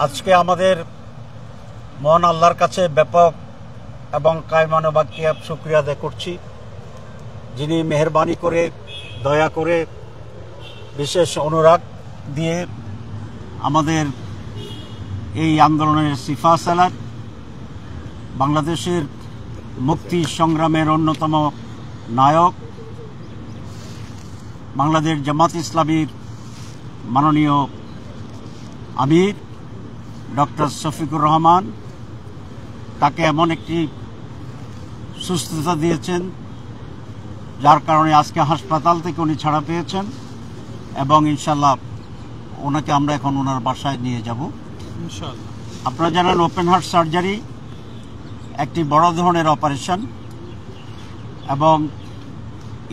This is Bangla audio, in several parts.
আজকে আমাদের মহান আল্লাহর কাছে ব্যাপক এবং কায়মান বাক্যে শুকরিয়া আদায় করছি, যিনি মেহেরবানি করে দয়া করে বিশেষ অনুরাগ দিয়ে আমাদের এই আন্দোলনের সিফা সালাত, বাংলাদেশের মুক্তি সংগ্রামের অন্যতম নায়ক, বাংলাদেশ জামাত ইসলামীর মাননীয় আমির ডক্টর শফিকুর রহমান, তাকে এমন একটি সুস্থতা দিয়েছেন যার কারণে আজকে হাসপাতাল থেকে উনি ছাড়া পেয়েছেন এবং ইনশাল্লাহ ওনাকে আমরা এখন ওনার বাসায় নিয়ে যাব ইনশাআল্লাহ। আপনারা জানেন ওপেন হার্ট সার্জারি একটি বড় ধরনের অপারেশন এবং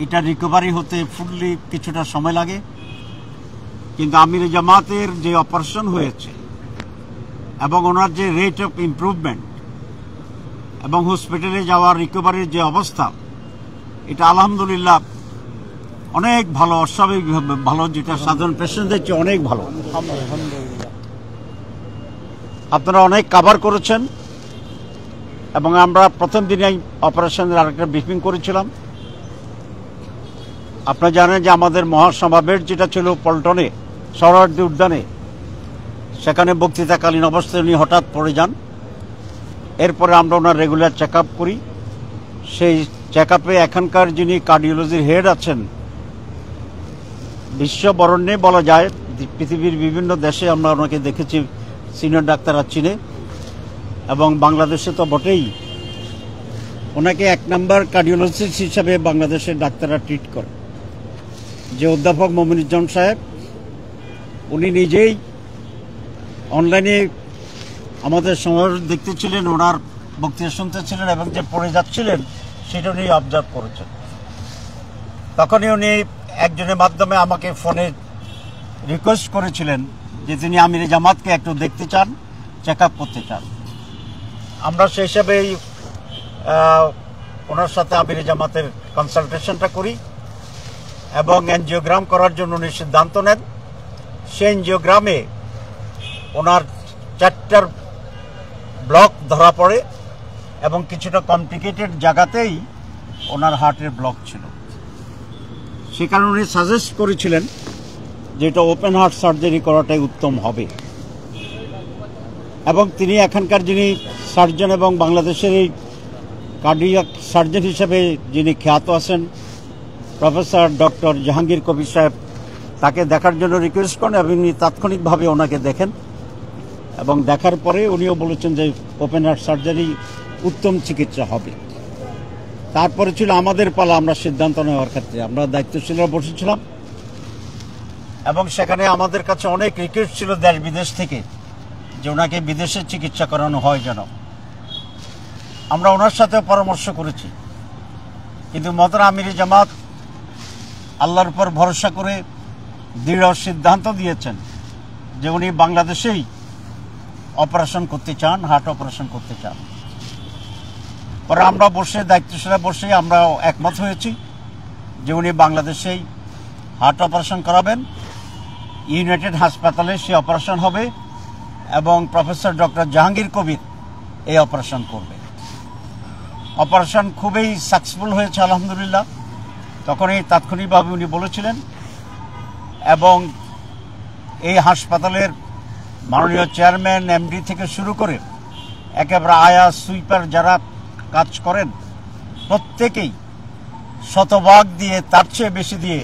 এটা রিকভারি হতে ফুললি কিছুটা সময় লাগে, কিন্তু আমির জামাতের যে অপারেশন হয়েছে এবং ওনার যে রেট অফ ইমপ্রুভমেন্ট এবং হসপিটালে যাওয়ার রিকভারির যে অবস্থা, এটা আলহামদুলিল্লাহ অনেক ভালো, অস্বাভাবিকভাবে ভালো, যেটা সাধারণ পেশেন্টদের চেয়ে অনেক ভালো। আপনারা অনেক কাভার করেছেন এবং আমরা প্রথম দিনেই অপারেশনের আরেকটা ব্রিফিং করেছিলাম। আপনারা জানেন যে আমাদের মহাসমাবেশ যেটা ছিল পল্টনে সরোয়ার্দী উদ্যানে, সেখানে বক্তৃতাকালীন অবস্থায় উনি হঠাৎ পড়ে যান। এরপরে আমরা ওনার রেগুলার চেক আপ করি। সেই চেক আপে এখানকার যিনি কার্ডিওলজির হেড আছেন, বিশ্ববরণ্যে বলা যায়, পৃথিবীর বিভিন্ন দেশে আমরা ওনাকে দেখেছি, সিনিয়র ডাক্তাররা চিনে এবং বাংলাদেশে তো বটেই। ওনাকে 1 নম্বর কার্ডিওলজিস্ট হিসাবে বাংলাদেশের ডাক্তাররা ট্রিট করে। যে অধ্যাপক মমিনুজ্জামান সাহেব, উনি নিজেই অনলাইনে আমাদের সমাবেশ দেখতেছিলেন, ওনার বক্তৃতা শুনতেছিলেন এবং যে পড়ে যাচ্ছিলেন সেটা উনি অবজার্ভ করেছেন। তখনই উনি একজনের মাধ্যমে আমাকে ফোনে রিকোয়েস্ট করেছিলেন যে তিনি আমির জামাতকে একটু দেখতে চান, চেক আপ করতে চান। আমরা সেই হিসাবেই ওনার সাথে আমির জামাতের কনসালটেশনটা করি এবং এনজিওগ্রাম করার জন্য উনি সিদ্ধান্ত নেন। সেই এনজিওগ্রামে ওনার 4টা ব্লক ধরা পড়ে এবং কিছুটা কমপ্লিকেটেড জায়গাতেই ওনার হার্টের ব্লক ছিল। সে কারণে উনি সাজেস্ট করেছিলেন যে এটা ওপেন হার্ট সার্জারি করাটাই উত্তম হবে এবং তিনি এখানকার যিনি সার্জন এবং বাংলাদেশের এই কার্ডিয়াক সার্জন হিসেবে যিনি খ্যাত আছেন, প্রফেসর ডক্টর জাহাঙ্গীর কবির সাহেব, তাকে দেখার জন্য রিকোয়েস্ট করেন এবং উনি তাৎক্ষণিকভাবে ওনাকে দেখেন এবং দেখার পরে উনিও বলেছেন যে ওপেন হার্ট সার্জারি উত্তম চিকিৎসা হবে। তারপরে ছিল আমাদের পালা, আমরা সিদ্ধান্ত নেওয়ার ক্ষেত্রে আমরা দায়িত্বশীলরা বসেছিলাম এবং সেখানে আমাদের কাছে অনেক রিকোয়েস্ট ছিল দেশ বিদেশ থেকে যে ওনাকে বিদেশে চিকিৎসা করানো হয় যেন। আমরা ওনার সাথে পরামর্শ করেছি, কিন্তু মহতারাম আমির জামাত আল্লাহর উপর ভরসা করে দৃঢ় সিদ্ধান্ত দিয়েছেন যে উনি বাংলাদেশেই অপারেশন করতে চান, হার্ট অপারেশন করতে চান। পরে আমরা বসে দায়িত্বশীলরা বসে আমরা একমত হয়েছি যে উনি বাংলাদেশেই হার্ট অপারেশন করাবেন, ইউনাইটেড হাসপাতালে সে অপারেশন হবে এবং প্রফেসর ডক্টর জাহাঙ্গীর কবির এই অপারেশন করবে। অপারেশন খুবই সাকসেসফুল হয়েছে আলহামদুলিল্লাহ। তখনই তাৎক্ষণিকভাবে উনি বলেছিলেন এবং এই হাসপাতালের মাননীয় চেয়ারম্যান, এমডি থেকে শুরু করে একেবারে আয়া সুইপার যারা কাজ করেন প্রত্যেকেই শতভাগ দিয়ে, তার চেয়ে বেশি দিয়ে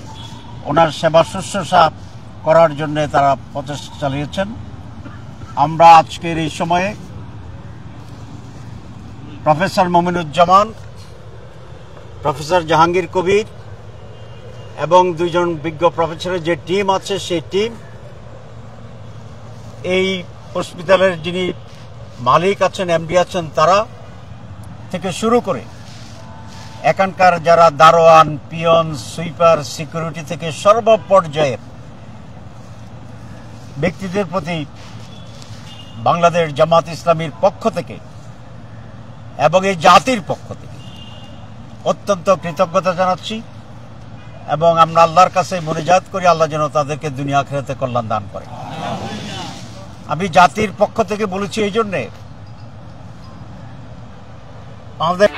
ওনার সেবা শুশ্রূষা করার জন্য তারা প্রচেষ্টা চালিয়েছেন। আমরা আজকের এই সময়ে প্রফেসর মমিনুজ্জামান, প্রফেসর জাহাঙ্গীর কবির এবং 2 জন বিজ্ঞ প্রফেসরের যে টিম আছে, সেই টিম এই হসপিটালের যিনি মালিক আছেন, এমডি আছেন, তারা থেকে শুরু করে এখানকার যারা দারোয়ান, পিয়ন, সুইপার, সিকিউরিটি থেকে সর্বপর্যায়ের ব্যক্তিদের প্রতি বাংলাদেশ জামাত ইসলামীর পক্ষ থেকে এবং এই জাতির পক্ষ থেকে অত্যন্ত কৃতজ্ঞতা জানাচ্ছি এবং আমরা আল্লাহর কাছে মুনাজাত করি আল্লাহ যেন তাদেরকে দুনিয়া আখিরাতে কল্যাণ দান করে। আমি জাতির পক্ষ থেকে বলেছি এই জন্যে আমাদের